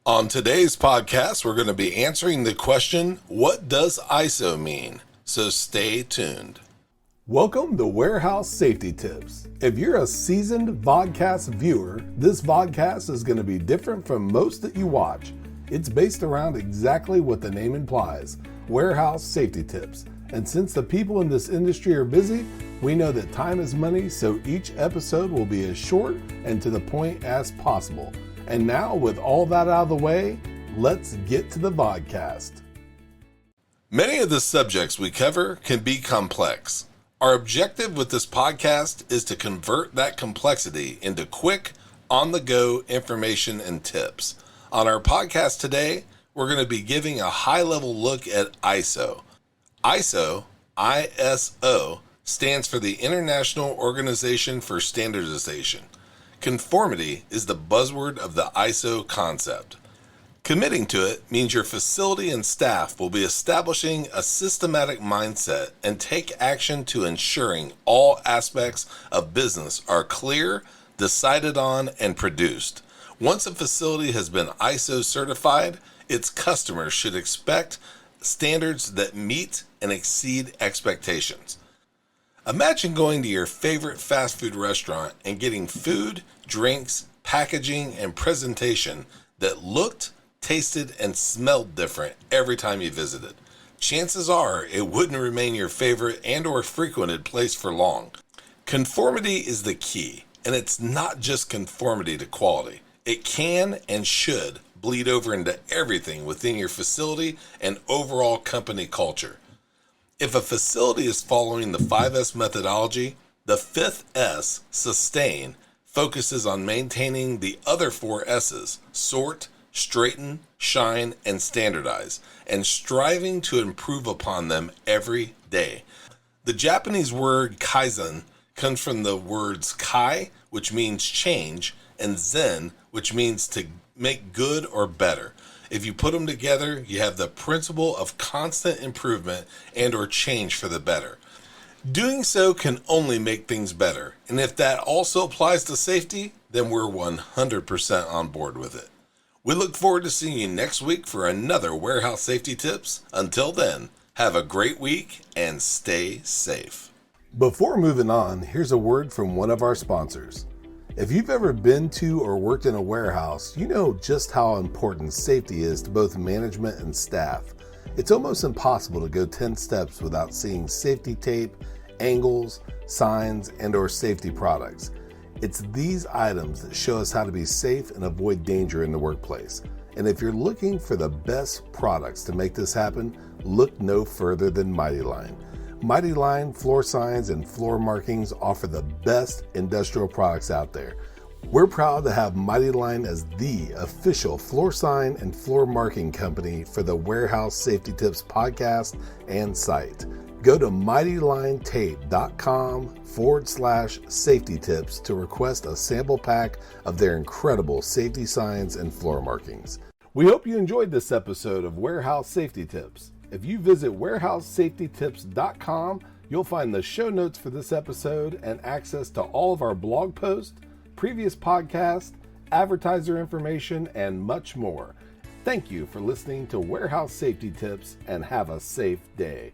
On today's podcast, we're going to be answering the question, what does ISO mean? So stay tuned. Welcome to Warehouse Safety Tips. If you're a seasoned vodcast viewer, this vodcast is going to be different from most that you watch. It's based around exactly what the name implies, warehouse safety tips. And since the people in this industry are busy, we know that time is money, so each episode will be as short and to the point as possible. And now, with all that out of the way, let's get to the vodcast. Many of the subjects we cover can be complex. Our objective with this podcast is to convert that complexity into quick, on-the-go information and tips. On our podcast today, we're going to be giving a high-level look at ISO. ISO, I-S-O, stands for the International Organization for Standardization. Conformity is the buzzword of the ISO concept. Committing to it means your facility and staff will be establishing a systematic mindset and take action to ensuring all aspects of business are clear, decided on, and produced. Once a facility has been ISO certified, its customers should expect standards that meet and exceed expectations. Imagine going to your favorite fast food restaurant and getting food, drinks, packaging, and presentation that looked, tasted, and smelled different every time you visited. Chances are it wouldn't remain your favorite and or frequented place for long. Conformity is the key, and it's not just conformity to quality. It can and should bleed over into everything within your facility and overall company culture. If a facility is following the 5S methodology, the fifth S, sustain, focuses on maintaining the other four S's, sort, straighten, shine, and standardize, and striving to improve upon them every day. The Japanese word kaizen comes from the words kai, which means change, and zen, which means to make good or better. If you put them together, you have the principle of constant improvement and or change for the better. Doing so can only make things better. And if that also applies to safety, then we're 100% on board with it. We look forward to seeing you next week for another Warehouse Safety Tips. Until then, have a great week and stay safe. Before moving on, here's a word from one of our sponsors. If you've ever been to or worked in a warehouse, you know just how important safety is to both management and staff. It's almost impossible to go 10 steps without seeing safety tape, angles, signs, and or safety products. It's these items that show us how to be safe and avoid danger in the workplace. And if you're looking for the best products to make this happen, look no further than Mighty Line. Mighty Line floor signs and floor markings offer the best industrial products out there. We're proud to have Mighty Line as the official floor sign and floor marking company for the Warehouse Safety Tips podcast and site. Go to mightylinetape.com/safety tips to request a sample pack of their incredible safety signs and floor markings. We hope you enjoyed this episode of Warehouse Safety Tips. If you visit warehousesafetytips.com, you'll find the show notes for this episode and access to all of our blog posts, previous podcasts, advertiser information, and much more. Thank you for listening to Warehouse Safety Tips and have a safe day.